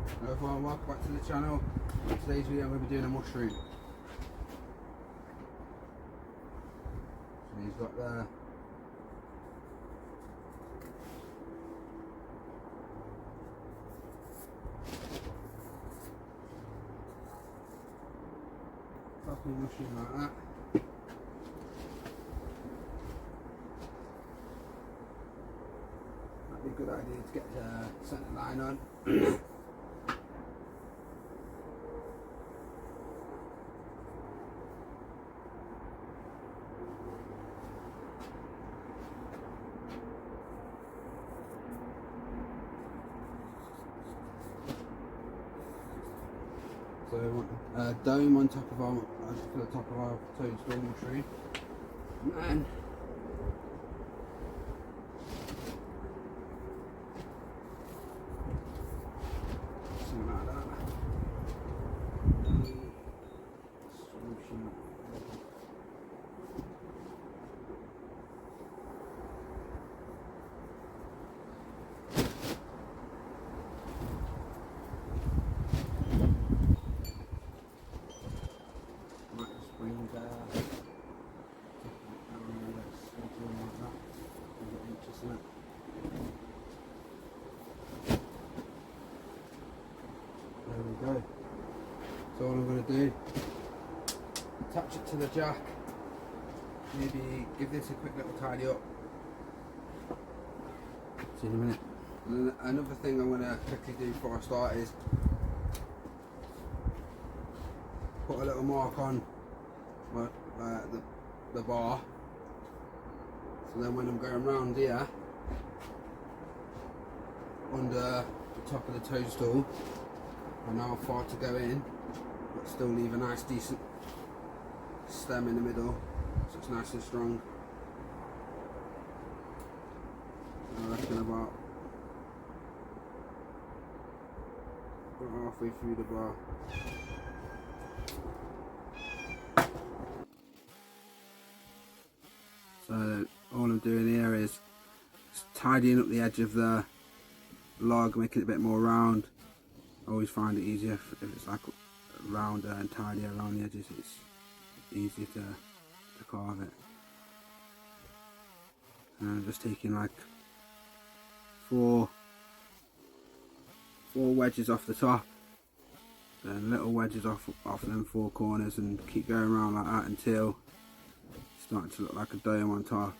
Hello everyone, welcome back to the channel. In today's video I'm going to be doing a mushroom. So he's got the lovely mushroom like that. That'd be a good idea to get the centre line on. So we want a dome on top of our, for the top of our toadstool mushroom, and then something like that. Solution. Might just bring something like that. Get inches in it. There we go. So all I'm going to do, attach it to the jack, maybe give this a quick little tidy up. See you in a minute. And then another thing I'm going to quickly do before I start is put a little mark on the bar, so then when I'm going round here under the top of the toadstool, I know how far to go in, but still leave a nice decent stem in the middle, so it's nice and strong. I reckon about halfway through the bar. So all I'm doing here is just tidying up the edge of the log, making it a bit more round. I always find it easier if it's like rounder and tidier around the edges. It's easier to carve it. And I'm just taking like four wedges off the top, then little wedges off them four corners, and keep going around like that until it's starting to look like a dome on top.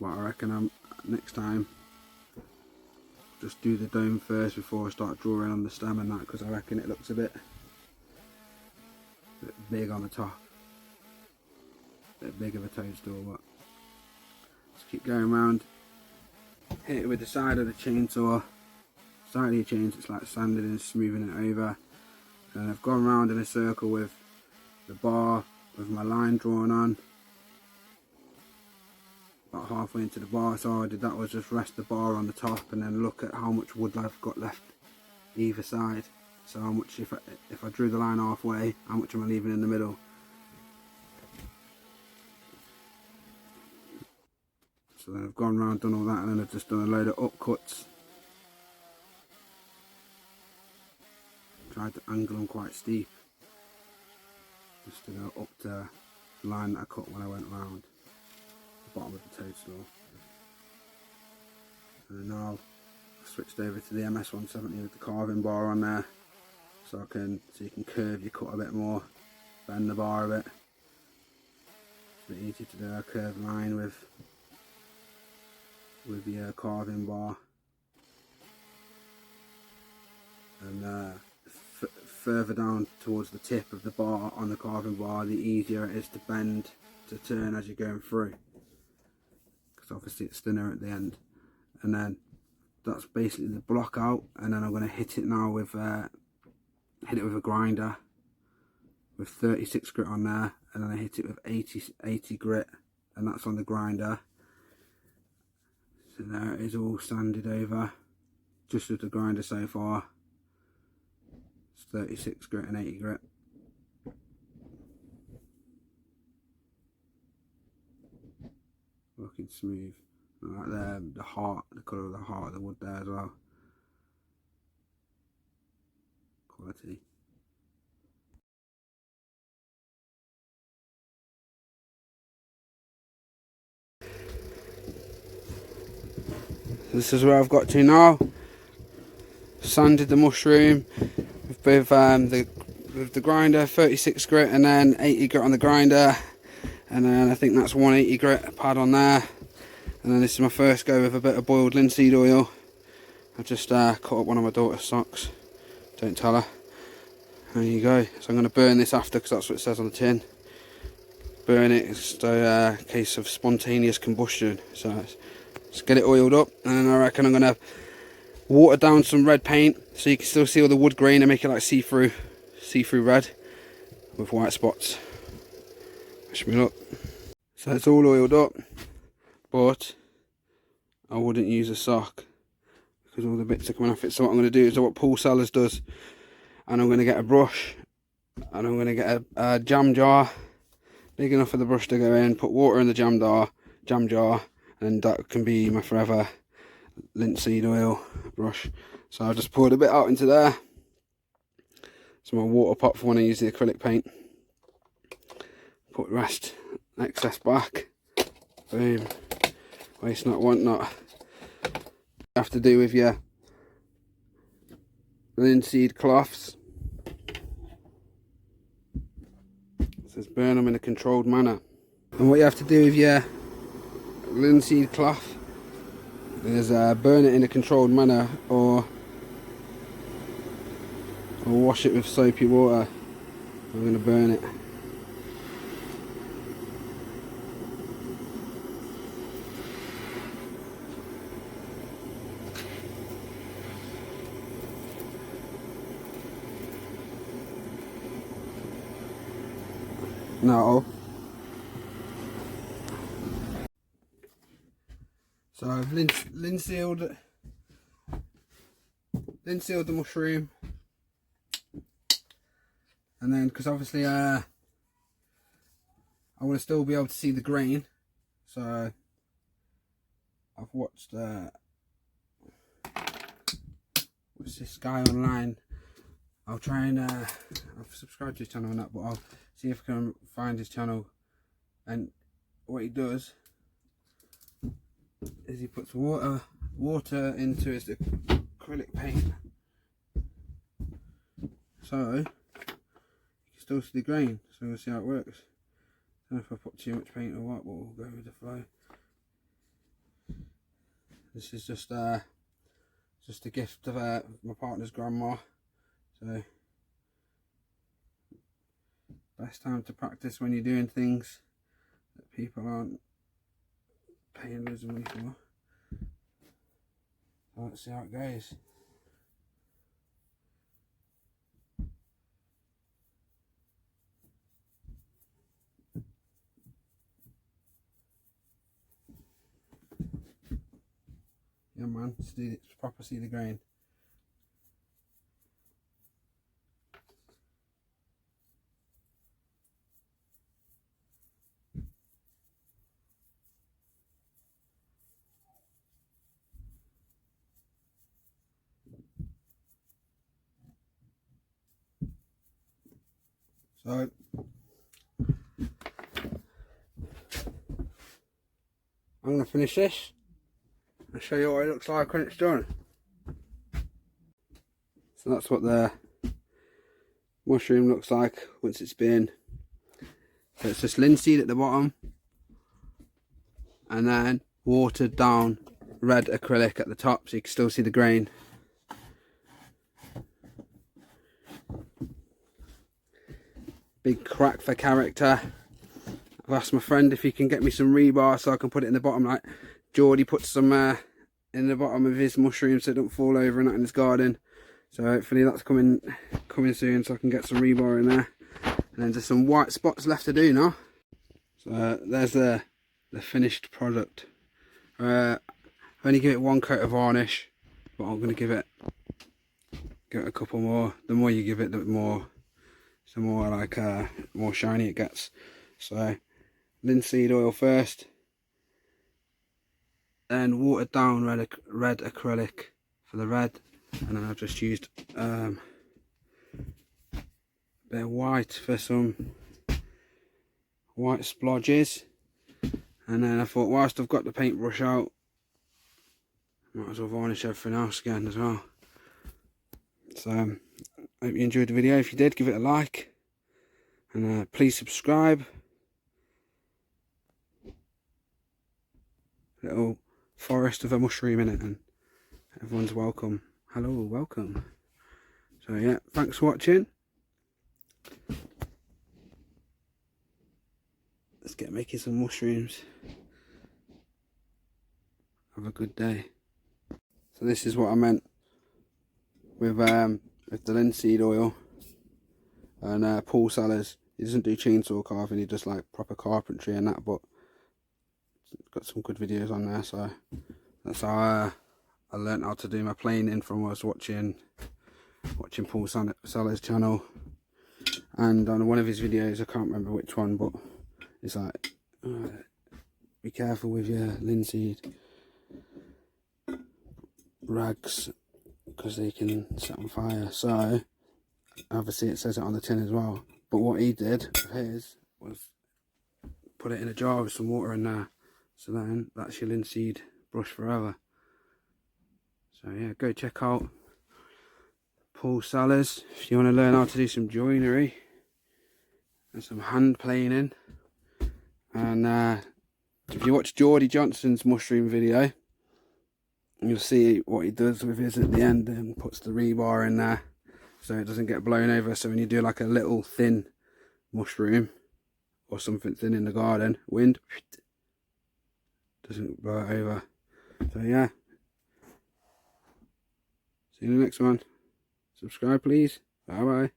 But I reckon next time just do the dome first before I start drawing on the stem and that, because I reckon it looks a bit big on the top, a bit big of a toadstool. But just keep going around, hit it with the side of the chainsaw, side of your chains, it's like sanding and smoothing it over. And I've gone round in a circle with the bar with my line drawn on, about halfway into the bar. So all I did that was just rest the bar on the top and then look at how much wood I've got left either side. So how much, if I drew the line halfway, how much am I leaving in the middle? So then I've gone round, done all that, and then I've just done a load of up cuts. Tried to angle them quite steep, just to go up to the line that I cut when I went round the bottom of the toadstool. And now I've switched over to the MS 170 with the carving bar on there, so you can curve your cut a bit more, bend the bar a bit. It's a bit easier to do a curved line with the carving bar. And further down towards the tip of the bar on the carving bar, the easier it is to bend, to turn as you're going through, because obviously it's thinner at the end. And then that's basically the block out, and then I'm going to hit it now with a grinder with 36 grit on there, and then I hit it with 80 grit, and that's on the grinder. So there it is, all sanded over, just with the grinder so far. 36 grit and 80 grit. Looking smooth. I like the heart, the colour of the heart of the wood there as well. quality. This is where I've got to now. Sanded the mushroom with the grinder, 36 grit, and then 80 grit on the grinder, and then I think that's 180 grit pad on there. And then this is my first go with a bit of boiled linseed oil. I've just cut up one of my daughter's socks. Don't tell her. There you go. So I'm going to burn this after, because that's what it says on the tin. Burn it, it's a case of spontaneous combustion. So let's get it oiled up, and then I reckon I'm going to water down some red paint so you can still see all the wood grain and make it like see-through red with white spots. Wish me luck. So it's all oiled up, but I wouldn't use a sock because all the bits are coming off it. So what I'm going to do is what Paul Sellers does, and I'm going to get a brush and I'm going to get a jam jar big enough for the brush to go in, put water in the jam jar, and that can be my forever linseed oil brush. So I've just poured a bit out into there. It's my water pot for when I use the acrylic paint. Put the rest, excess back. Boom. Waste not, want not. You have to do with your linseed cloths. It says burn them in a controlled manner. And what you have to do with your linseed cloth is burn it in a controlled manner, or wash it with soapy water. I'm going to burn it. No. So I've linsealed the mushroom, and then because obviously I want to still be able to see the grain, so I've watched what's this guy online. I'll try and I've subscribed to his channel and that, but I'll see if I can find his channel. And what he does is he puts water into his acrylic paint, so you can still see the grain. So we'll see how it works. I don't know if I put too much paint or what, but we'll go with the flow. This is just a gift of my partner's grandma. So best time to practice when you're doing things that people aren't paying loads of money for. So let's see how it goes. Yeah man, let's proper see the grain. So I'm going to finish this and show you what it looks like when it's done. So that's what the mushroom looks like once it's been. So it's just linseed at the bottom, and then watered down red acrylic at the top so you can still see the grain. Big crack for character. I've asked my friend if he can get me some rebar so I can put it in the bottom, like Jordy puts some in the bottom of his mushrooms so it don't fall over and that in his garden. So hopefully that's coming soon, so I can get some rebar in there. And then there's some white spots left to do now. So there's the finished product. I've only give it one coat of varnish, but I'm going to give it a couple more. The more you give it, the more more shiny it gets. So linseed oil first, then watered down red acrylic for the red, and then I've just used bit of white for some white splodges. And then I thought, whilst I've got the paintbrush out, might as well varnish everything else again as well. So I hope you enjoyed the video. If you did, give it a like, and please subscribe. Little forest of a mushroom in it, and everyone's welcome. Hello, welcome. So yeah, thanks for watching. Let's get making some mushrooms. Have a good day. So this is what I meant with the linseed oil. And Paul Sellers, he doesn't do chainsaw carving, he does like proper carpentry and that, but got some good videos on there. So that's how I learnt how to do my planing from. I was watching Paul Sellers' channel, and on one of his videos, I can't remember which one, but it's like, be careful with your linseed rags because they can set on fire. So obviously it says it on the tin as well, but what he did with his was put it in a jar with some water in there, so then that's your linseed brush forever. So yeah, go check out Paul Sellers if you want to learn how to do some joinery and some hand planing. And if you watch Jordy Johnson's mushroom video, you'll see what he does with his at the end, and puts the rebar in there so it doesn't get blown over. So when you do like a little thin mushroom or something thin in the garden, wind doesn't blow it over. So yeah, see you in the next one. Subscribe please. Bye bye.